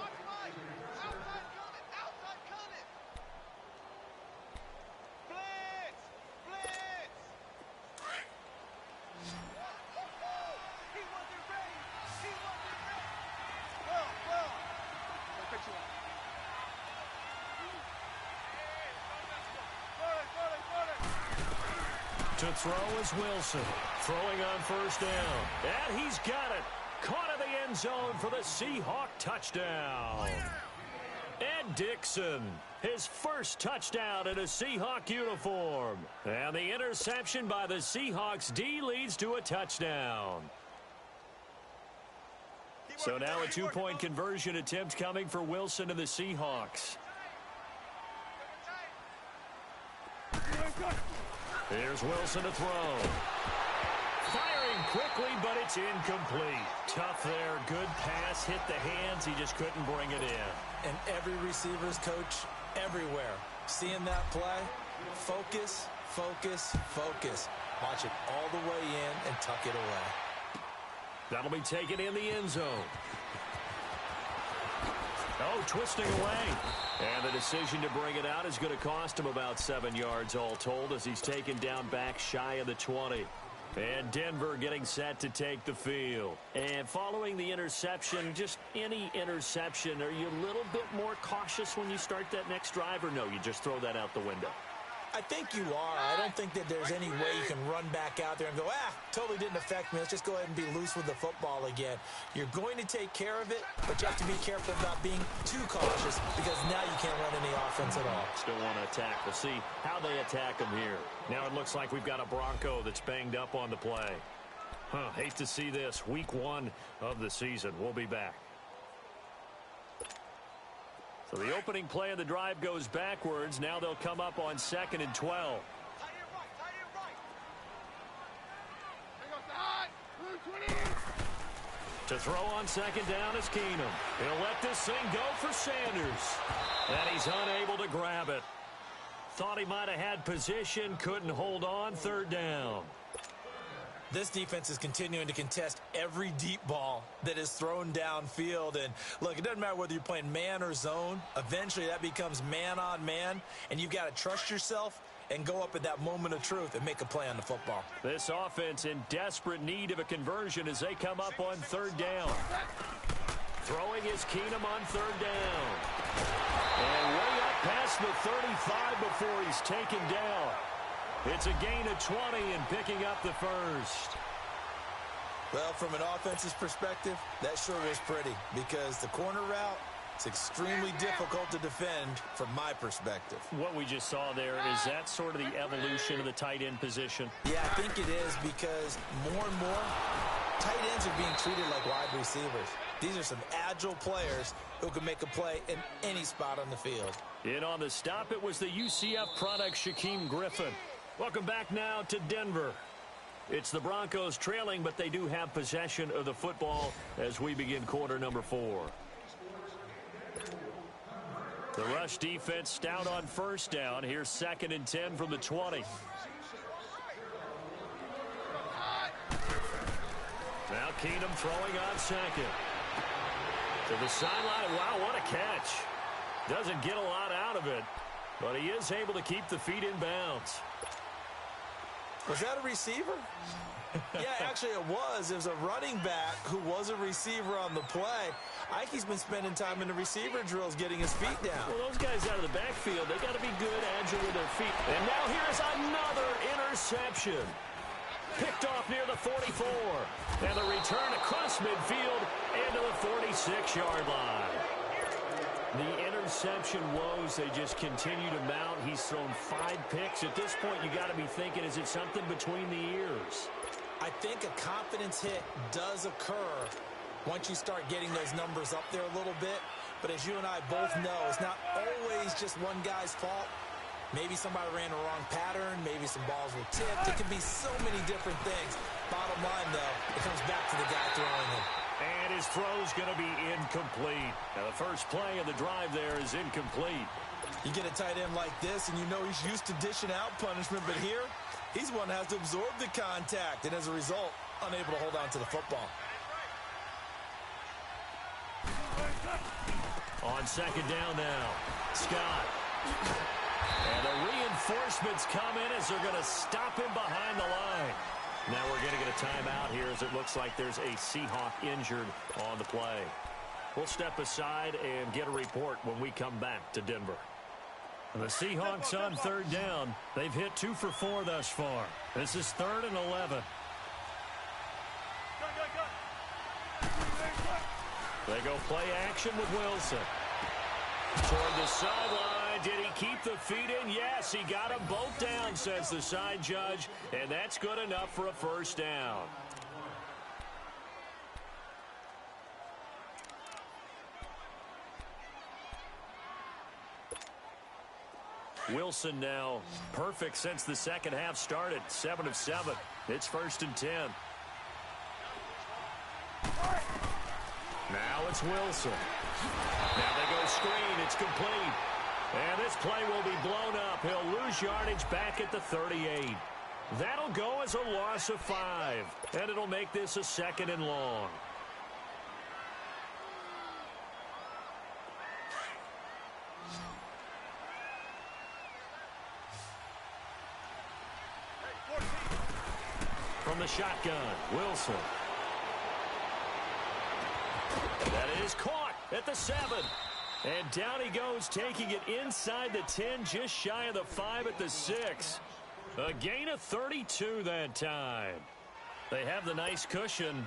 To throw is Wilson. Throwing on first down. And he's got it. Caught in the end zone for the Seahawk touchdown. Ed Dickson, his first touchdown in a Seahawk uniform. And the interception by the Seahawks D leads to a touchdown. So now a two-point conversion attempt coming for Wilson and the Seahawks. Here's Wilson to throw. Firing quickly, but it's incomplete. Tough there. Good pass. Hit the hands. He just couldn't bring it in. And every receiver's coach everywhere. Seeing that play, focus, focus, focus. Watch it all the way in and tuck it away. That'll be taken in the end zone. Oh, twisting away. And the decision to bring it out is going to cost him about 7 yards all told as he's taken down back shy of the 20. And Denver getting set to take the field. And following the interception, just any interception, are you a little bit more cautious when you start that next drive, or no, you just throw that out the window? I think you are. I don't think that there's any way you can run back out there and go, totally didn't affect me. Let's just go ahead and be loose with the football again. You're going to take care of it, but you have to be careful about being too cautious because now you can't run any offense at all. Still want to attack. We'll see how they attack him here. Now it looks like we've got a Bronco that's banged up on the play. Hate to see this. Week 1 of the season. We'll be back. So the opening play of the drive goes backwards. Now they'll come up on 2nd and 12. To throw on 2nd down is Keenum. He'll let this thing go for Sanders. And he's unable to grab it. Thought he might have had position, couldn't hold on. 3rd down. This defense is continuing to contest every deep ball that is thrown downfield. And, look, it doesn't matter whether you're playing man or zone. Eventually, that becomes man-on-man, and you've got to trust yourself and go up at that moment of truth and make a play on the football. This offense in desperate need of a conversion as they come up on 3rd down. Throwing is Keenum on 3rd down. And way up past the 35 before he's taken down. It's a gain of 20 and picking up the first. Well, from an offensive perspective, that sure was pretty because the corner route, it's extremely difficult to defend from my perspective. What we just saw there, is that sort of the evolution of the tight end position? Yeah, I think it is because more and more, tight ends are being treated like wide receivers. These are some agile players who can make a play in any spot on the field. In on the stop, it was the UCF product, Shaquem Griffin. Welcome back now to Denver. It's the Broncos trailing, but they do have possession of the football as we begin quarter number 4. The rush defense stout on 1st down. Here's 2nd and 10 from the 20. Now Keenum throwing on 2nd. To the sideline. Wow, what a catch. Doesn't get a lot out of it, but he is able to keep the feet in bounds. Was that a receiver? Yeah, actually it was. It was a running back who was a receiver on the play. I think he's been spending time in the receiver drills getting his feet down. Well, those guys out of the backfield, they got to be good, agile with their feet. And now here's another interception. Picked off near the 44. And the return across midfield into the 46-yard line. The interception woes, they just continue to mount. He's thrown 5 picks. At this point, you got to be thinking, is it something between the ears? I think a confidence hit does occur once you start getting those numbers up there a little bit. But as you and I both know, it's not always just one guy's fault. Maybe somebody ran the wrong pattern. Maybe some balls were tipped. It could be so many different things. Bottom line, though, it comes back to the guy throwing them. And his throw's going to be incomplete. Now, the first play of the drive there is incomplete. You get a tight end like this, and you know he's used to dishing out punishment. But here, he's one that has to absorb the contact. And as a result, unable to hold on to the football. On 2nd down now, Scott. And the reinforcements come in as they're going to stop him behind the line. Now we're going to get a timeout here as it looks like there's a Seahawk injured on the play. We'll step aside and get a report when we come back to Denver. The Seahawks on third down. They've hit 2 for 4 thus far. This is 3rd and 11. They go play action with Wilson. Toward the sideline. Did he keep the feet in? Yes, he got them both down, says the side judge. And that's good enough for a first down. Wilson now perfect since the second half started. 7 of 7. It's 1st and 10. Now it's Wilson. Now they go screen. It's complete. And this play will be blown up. He'll lose yardage back at the 38. That'll go as a loss of 5. And it'll make this a 2nd and long. From the shotgun, Wilson. That is caught at the 7. And down he goes, taking it inside the 10, just shy of the 5 at the 6. A gain of 32 that time. They have the nice cushion.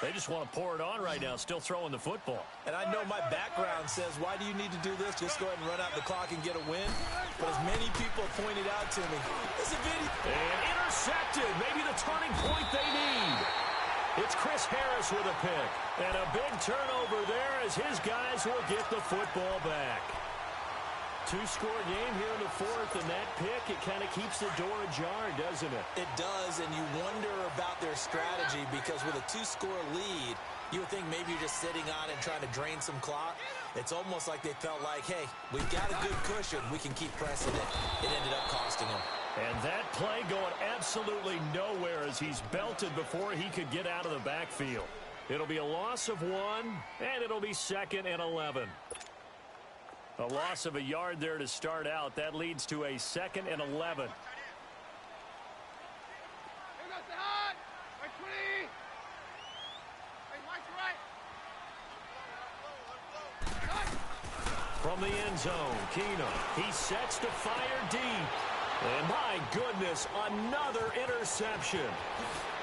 They just want to pour it on right now, still throwing the football. And I know my background says, why do you need to do this? Just go ahead and run out the clock and get a win. But as many people pointed out to me, it's a video. And intercepted. Maybe the turning point they need. It's Chris Harris with a pick. And a big turnover there as his guys will get the football back. 2-score game here in the 4th, and that pick, it kind of keeps the door ajar, doesn't it? It does, and you wonder about their strategy because with a 2-score lead, you would think maybe you're just sitting on it and trying to drain some clock. It's almost like they felt like, hey, we've got a good cushion. We can keep pressing it. It ended up costing them. And that play going absolutely nowhere as he's belted before he could get out of the backfield. It'll be a loss of 1, and it'll be 2nd and 11. A loss of a yard there to start out. That leads to a 2nd and 11. From the end zone, Keenum. He sets to fire deep. And my goodness, another interception.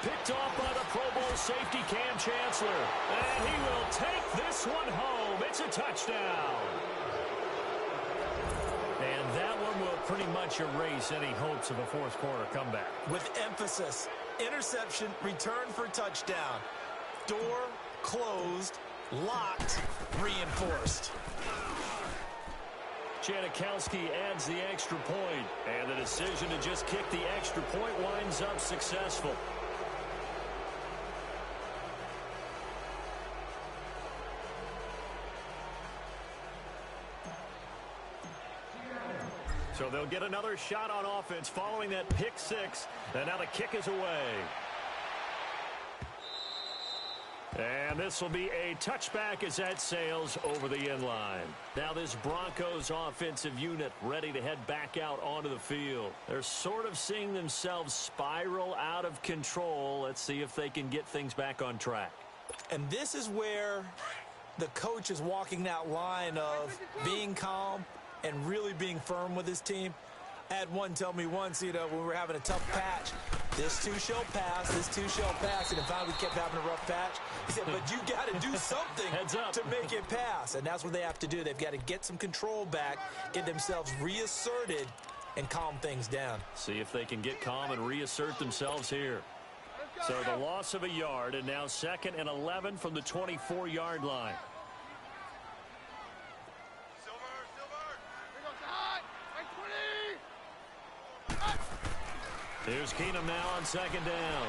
Picked off by the Pro Bowl safety Cam Chancellor. And he will take this one home. It's a touchdown. And that one will pretty much erase any hopes of a fourth quarter comeback. With emphasis, interception, return for touchdown. Door closed, locked, reinforced. Janikowski adds the extra point, and the decision to just kick the extra point winds up successful. So they'll get another shot on offense following that pick 6, and now the kick is away. And this will be a touchback as that sails over the end line. Now this Broncos offensive unit ready to head back out onto the field. They're sort of seeing themselves spiral out of control. Let's see if they can get things back on track. And this is where the coach is walking that line of being calm and really being firm with his team. I had one tell me once, when we were having a tough patch, this too shall pass, this too shall pass, and finally we kept having a rough patch. He said, but you got to do something to make it pass, and that's what they have to do. They've got to get some control back, get themselves reasserted, and calm things down. See if they can get calm and reassert themselves here. So the loss of a yard, and now 2nd and 11 from the 24-yard line. Here's Keenum now on 2nd down.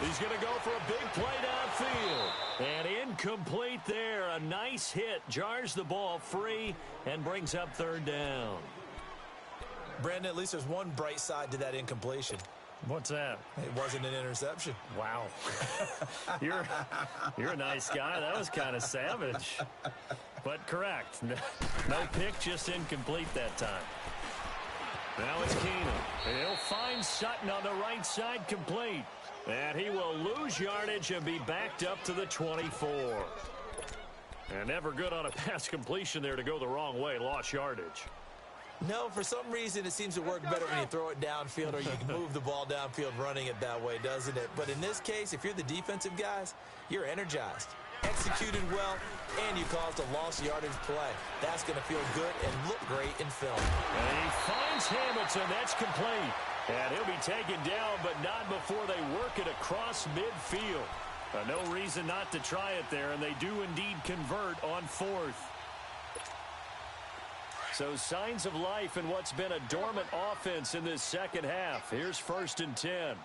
He's going to go for a big play downfield. And incomplete there. A nice hit. Jars the ball free and brings up 3rd down. Brandon, at least there's one bright side to that incompletion. What's that? It wasn't an interception. Wow. You're a nice guy. That was kind of savage. But correct. No pick, just incomplete that time. Now it's Keenum. He'll find Sutton on the right side complete. And he will lose yardage and be backed up to the 24. And never good on a pass completion there to go the wrong way. Lost yardage. No, for some reason it seems to work better when you throw it downfield or you can move the ball downfield running it that way, doesn't it? But in this case, if you're the defensive guys, you're energized, executed well, and you caused a lost yardage play. That's going to feel good and look great in film. And he finds Hamilton. That's complete. And he'll be taken down, but not before they work it across midfield. No reason not to try it there, and they do indeed convert on fourth. So signs of life in what's been a dormant offense in this second half. Here's 1st and 10.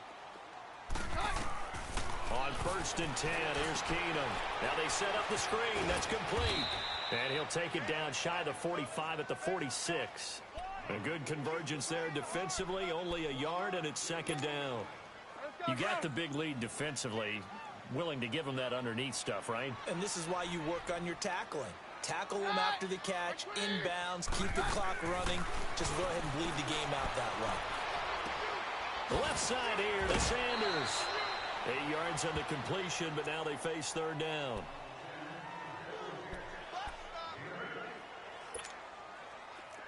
On 1st and 10, here's Keenum. Now they set up the screen. That's complete. And he'll take it down shy of the 45 at the 46. A good convergence there defensively. Only a yard, and it's 2nd down. You got the big lead defensively. Willing to give them that underneath stuff, right? And this is why you work on your tackling. Tackle them after the catch, inbounds, keep the clock running. Just go ahead and bleed the game out that way. Left side here to Sanders. 8 yards on the completion, but now they face 3rd down.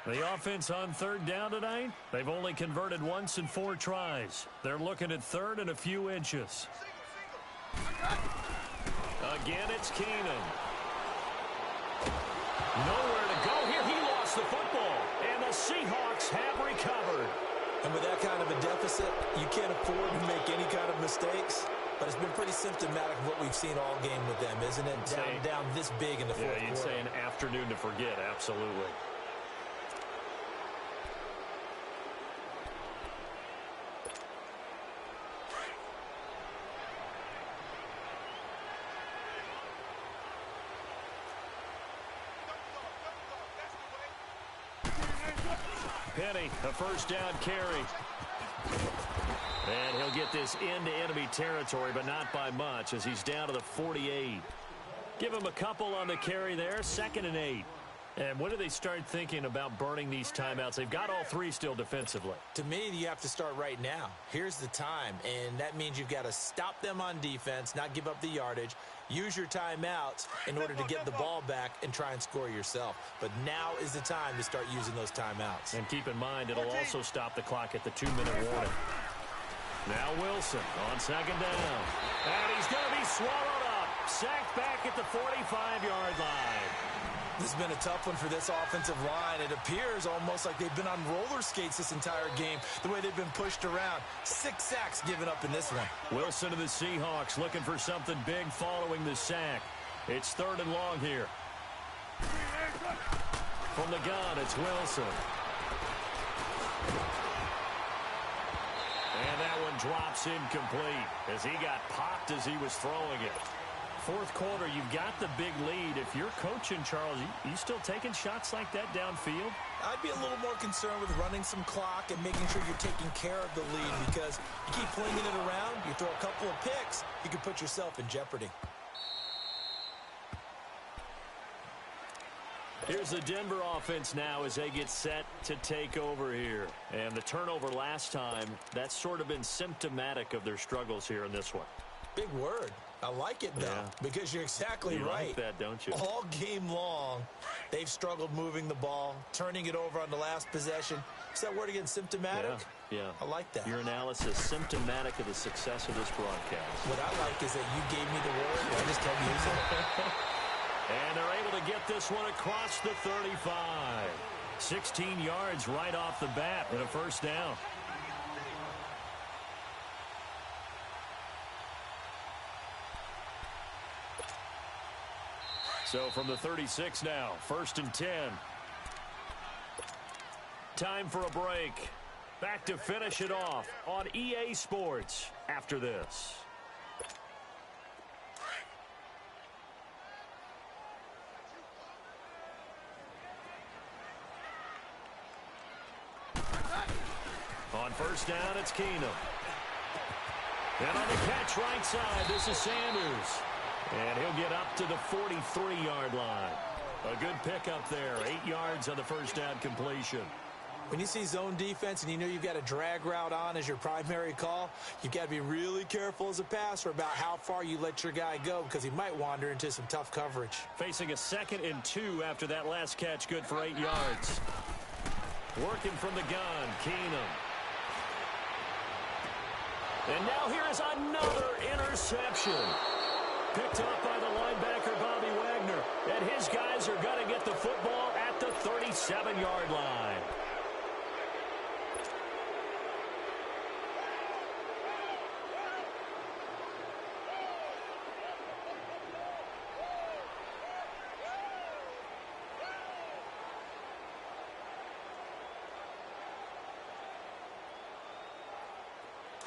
The offense on 3rd down tonight, they've only converted once in 4 tries. They're looking at 3rd and a few inches. Again, it's Keenum. Nowhere to go here. He lost the football, and the Seahawks have recovered. And with that kind of a deficit, you can't afford to make any kind of mistakes. But it's been pretty symptomatic of what we've seen all game with them, isn't it? Down this big in the fourth quarter. Yeah, you'd say an afternoon to forget, absolutely. Penny, a 1st down carry. And he'll get this into enemy territory, but not by much as he's down to the 48. Give him a couple on the carry there, 2nd and 8. And when do they start thinking about burning these timeouts? They've got all 3 still defensively. To me, you have to start right now. Here's the time, and that means you've got to stop them on defense, not give up the yardage, use your timeouts in order to get the ball back and try and score yourself. But now is the time to start using those timeouts. And keep in mind, it'll also stop the clock at the 2-minute warning. Now Wilson on 2nd down. And he's going to be swallowed up. Sacked back at the 45-yard line. This has been a tough one for this offensive line. It appears almost like they've been on roller skates this entire game, the way they've been pushed around. 6 sacks given up in this one. Wilson of the Seahawks looking for something big following the sack. It's 3rd and long here. From the gun, it's Wilson. And that one drops incomplete as he got popped as he was throwing it. 4th quarter, you've got the big lead. If you're coaching, Charles, you still taking shots like that downfield? I'd be a little more concerned with running some clock and making sure you're taking care of the lead, because you keep flinging it around, you throw a couple of picks, you can put yourself in jeopardy. Here's the Denver offense now as they get set to take over here. And the turnover last time, that's sort of been symptomatic of their struggles here in this one. Big word. I like it, though, because you're exactly right. You like that, don't you? All game long, they've struggled moving the ball, turning it over on the last possession. Is that word again, symptomatic? Yeah. I like that. Your analysis, symptomatic of the success of this broadcast. What I like is that you gave me the word, and I just kept using it. And they're able to get this one across the 35. 16 yards right off the bat and a 1st down. So from the 36 now, 1st and 10. Time for a break. Back to finish it off on EA Sports after this. On 1st down, it's Keenum. And on the catch right side, this is Sanders. And he'll get up to the 43-yard line. A good pickup there. 8 yards on the 1st down completion. When you see zone defense and you know you've got a drag route on as your primary call, you've got to be really careful as a passer about how far you let your guy go because he might wander into some tough coverage. Facing a 2nd and 2 after that last catch, good for 8 yards. Working from the gun, Keenum. And now here is another interception. Picked up by the linebacker, Bobby Wagner. And his guys are going to get the football at the 37-yard line.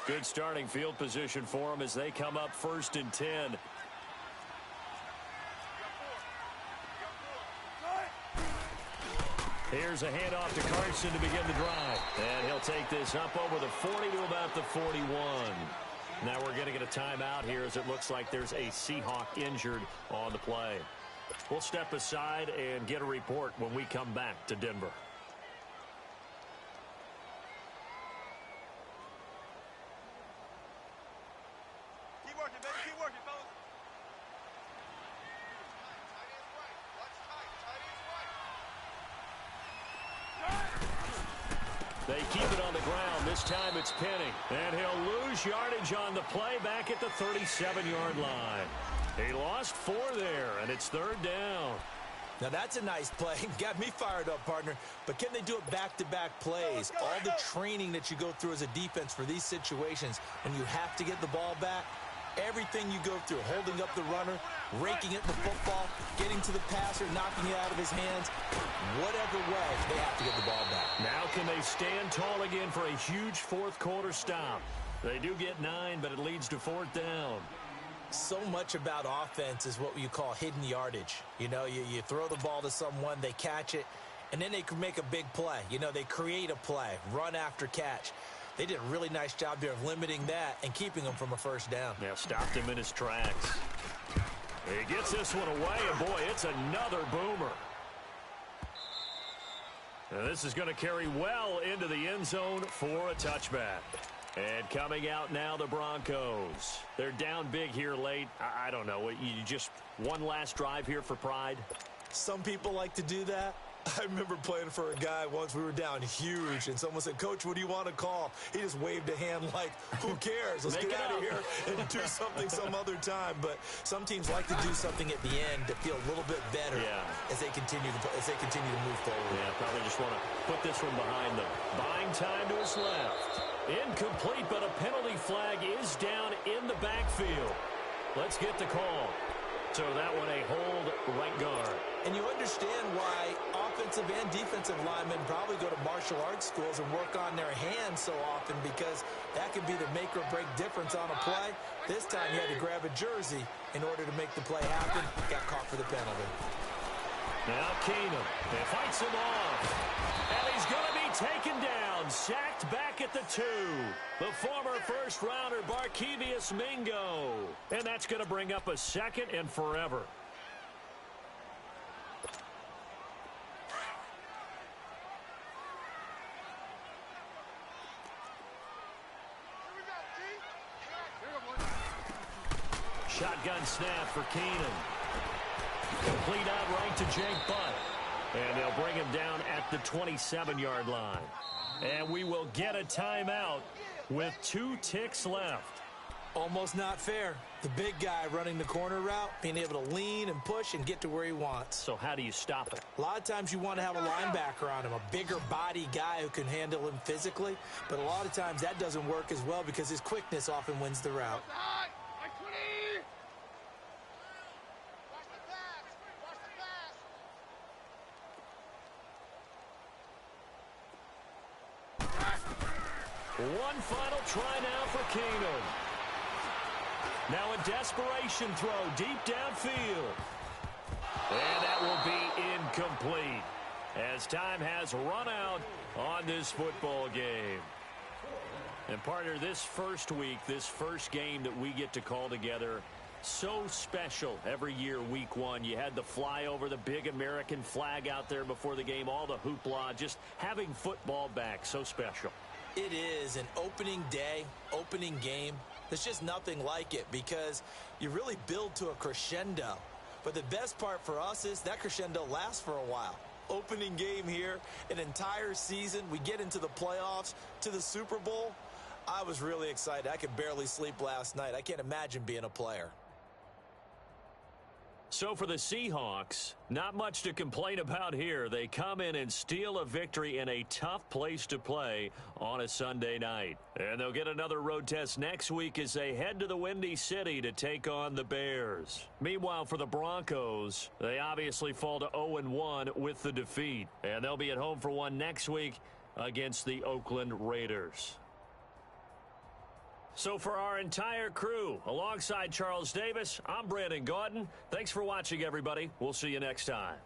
Good starting field position for them as they come up 1st and 10. Here's a handoff to Carson to begin the drive. And he'll take this up over the 40 to about the 41. Now we're going to get a timeout here as it looks like there's a Seahawk injured on the play. We'll step aside and get a report when we come back to Denver. They keep it on the ground. This time it's Penning. And he'll lose yardage on the play back at the 37-yard line. He lost 4 there, and it's 3rd down. Now that's a nice play. Got me fired up, partner. But can they do it back-to-back plays? All the training that you go through as a defense for these situations, when you have to get the ball back, everything you go through, holding up the runner, raking at the football, getting to the passer, knocking it out of his hands, whatever way, they have to get the ball back. Now can they stand tall again for a huge 4th quarter stop? They do get 9, but it leads to 4th down. So much about offense is what you call hidden yardage. You know, you throw the ball to someone, they catch it, and then they can make a big play. You know, they create a play, run after catch. They did a really nice job there of limiting that and keeping him from a 1st down. Yeah, stopped him in his tracks. He gets this one away, and boy, it's another boomer. And this is going to carry well into the end zone for a touchback. And coming out now, the Broncos. They're down big here late. I don't know. You just one last drive here for pride? Some people like to do that. I remember playing for a guy once. We were down huge, and someone said, "Coach, what do you want to call?" He just waved a hand like, "Who cares? Let's get out of here and do something some other time." But some teams like to do something at the end to feel a little bit better as they continue to move forward. Yeah, probably just want to put this one behind them. Buying time to his left. Incomplete, but a penalty flag is down in the backfield. Let's get the call. So that one a hold right guard. And you understand why offensive and defensive linemen probably go to martial arts schools and work on their hands so often, because that can be the make or break difference on a play. This time he had to grab a jersey in order to make the play happen. Got caught for the penalty. Now Keenum. He fights him off. And he's going to be taken down. Sacked back at the 2. The former first-rounder Barkevious Mingo. And that's going to bring up a 2nd and forever. Shotgun snap for Keenum. Complete out right to Jake Butt. And they'll bring him down at the 27-yard line. And we will get a timeout with 2 ticks left. Almost not fair. The big guy running the corner route, being able to lean and push and get to where he wants. So how do you stop it? A lot of times you want to have a linebacker on him, a bigger body guy who can handle him physically. But a lot of times that doesn't work as well because his quickness often wins the route. One final try now for Keenum. Now a desperation throw deep downfield. And that will be incomplete as time has run out on this football game. And partner, this first week, this first game that we get to call together, So special every year, week one. You had the flyover, the big American flag out there before the game, all the hoopla, just having football back, so special. It is an opening day, opening game. There's just nothing like it because you really build to a crescendo. But the best part for us is that crescendo lasts for a while. Opening game here, an entire season. We get into the playoffs, to the Super Bowl. I was really excited. I could barely sleep last night. I can't imagine being a player. So for the Seahawks, not much to complain about here. They come in and steal a victory in a tough place to play on a Sunday night. And they'll get another road test next week as they head to the Windy City to take on the Bears. Meanwhile, for the Broncos, they obviously fall to 0-1 with the defeat. And they'll be at home for one next week against the Oakland Raiders. So for our entire crew, alongside Charles Davis, I'm Brandon Gaudin. Thanks for watching, everybody. We'll see you next time.